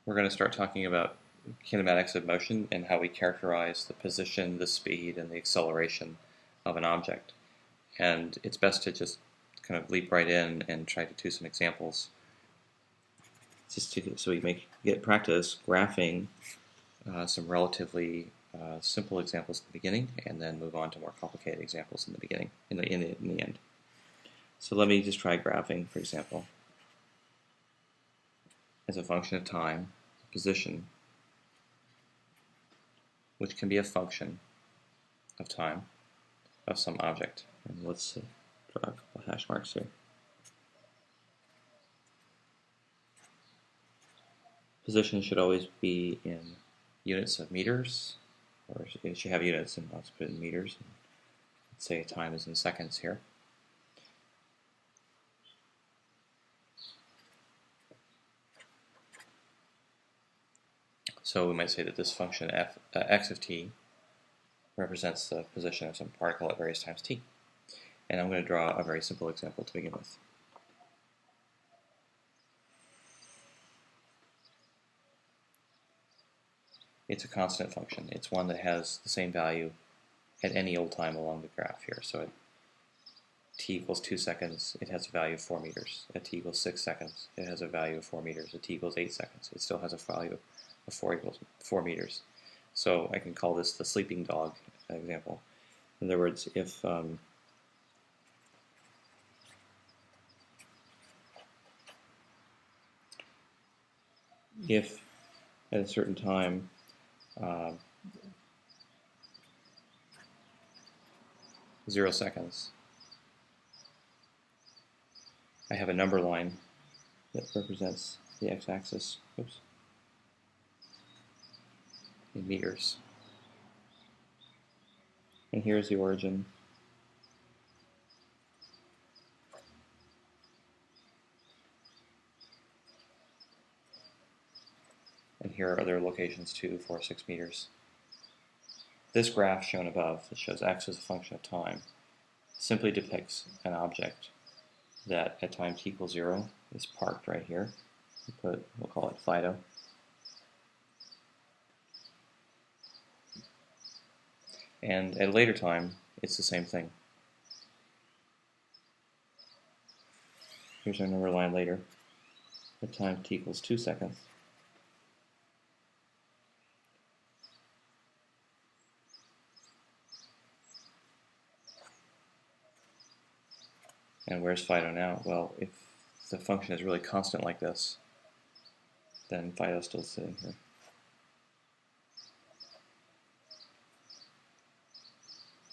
We're going to start talking about kinematics of motion and how we characterize the position, the speed, and the acceleration of an object. And it's best to just kind of leap right in and try to do some examples, so we get practice graphing some relatively simple examples at the beginning, and then move on to more complicated examples in the beginning, in the end. So let me just try graphing, for example, as a function of time, position, which can be a function of time of some object. And let's draw a couple hash marks here. Position should always be in units of meters, or it should have units, and let's put it in meters. Let's say time is in seconds here. So we might say that this function x of t represents the position of some particle at various times t. And I'm going to draw a very simple example to begin with. It's a constant function. It's one that has the same value at any old time along the graph here. So at t equals 2 seconds, it has a value of 4 meters. At t equals 6 seconds, it has a value of 4 meters. At t equals 8 seconds, it still has a value of 4 meters. So I can call this the sleeping dog example. In other words, if at a certain time uh, 0 seconds, I have a number line that represents the x-axis, in meters. And here's the origin. And here are other locations, 2, 4, 6 meters. This graph shown above, that shows x as a function of time, simply depicts an object that at time t equals 0 is parked right here. We'll call it Fido. And at a later time, it's the same thing. Here's our number line later. At time t equals 2 seconds. And where's Fido now? Well, if the function is really constant like this, then Fido's still sitting here.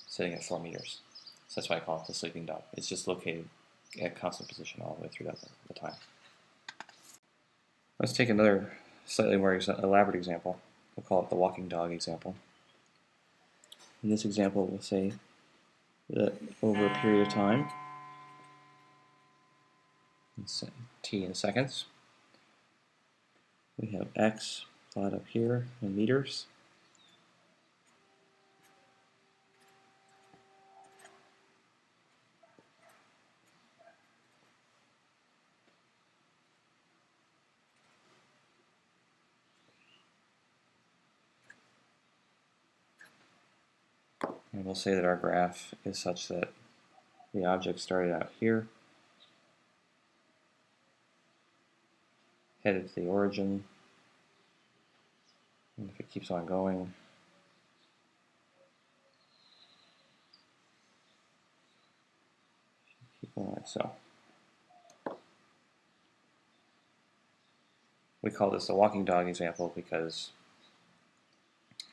Sitting at 4 meters. So that's why I call it the sleeping dog. It's just located at constant position all the way through the time. Let's take another slightly more elaborate example. We'll call it the walking dog example. In this example, we'll say that over a period of time, t in seconds, we have x plotted up here in meters. And we'll say that our graph is such that the object started out here, headed to the origin, and if it keeps on going, keep going like so. We call this the walking dog example because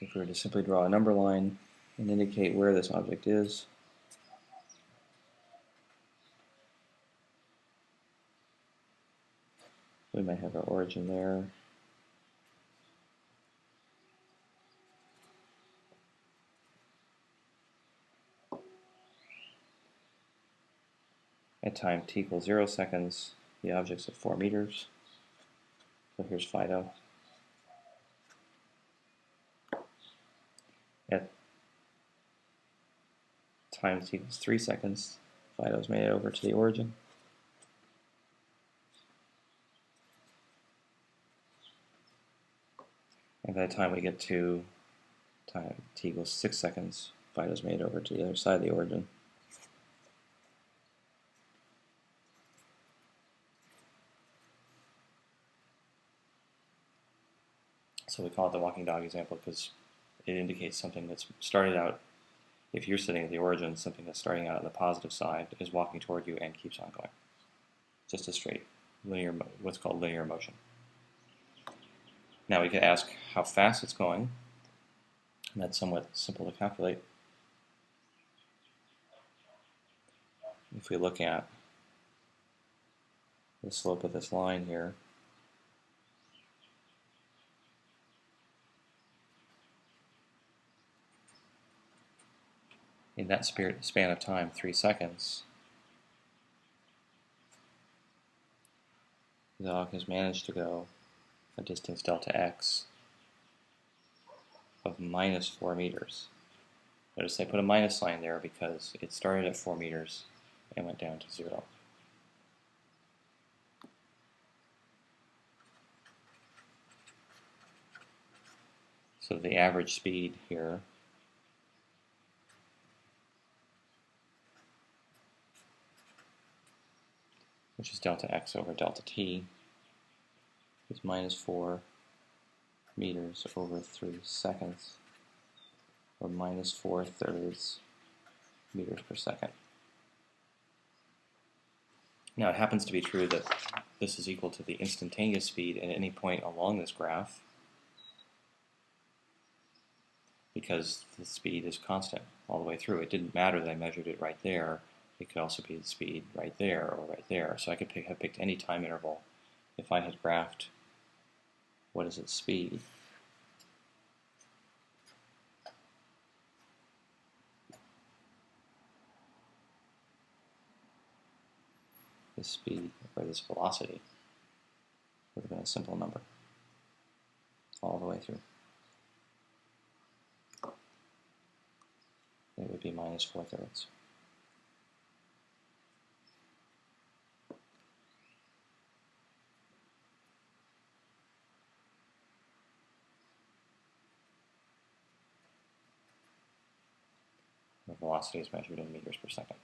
if we were to simply draw a number line and indicate where this object is, we might have our origin there. At time t equals 0 seconds, the object's at 4 meters. So here's Fido. At time t equals 3 seconds, Fido's made it over to the origin. And by the time we get to time t equals 6 seconds, Fido's made over to the other side of the origin. So we call it the walking dog example because it indicates something that's started out, if you're sitting at the origin, something that's starting out on the positive side is walking toward you and keeps on going. Just a straight linear, what's called linear motion. Now we could ask how fast it's going, and that's somewhat simple to calculate. If we look at the slope of this line here, in that span of time, 3 seconds, the dog has managed to go a distance delta x of minus 4 meters. Notice I put a minus sign there because it started at 4 meters and went down to 0. So the average speed here which is delta x over delta t, is minus 4 meters over 3 seconds, or minus 4/3 meters per second. Now it happens to be true that this is equal to the instantaneous speed at any point along this graph because the speed is constant all the way through. It didn't matter that I measured it right there. It could also be the speed right there or right there. So I could have picked any time interval if I had graphed what is its speed. This speed, or this velocity, would have been a simple number all the way through. It would be minus 4/3. The velocity is measured in meters per second.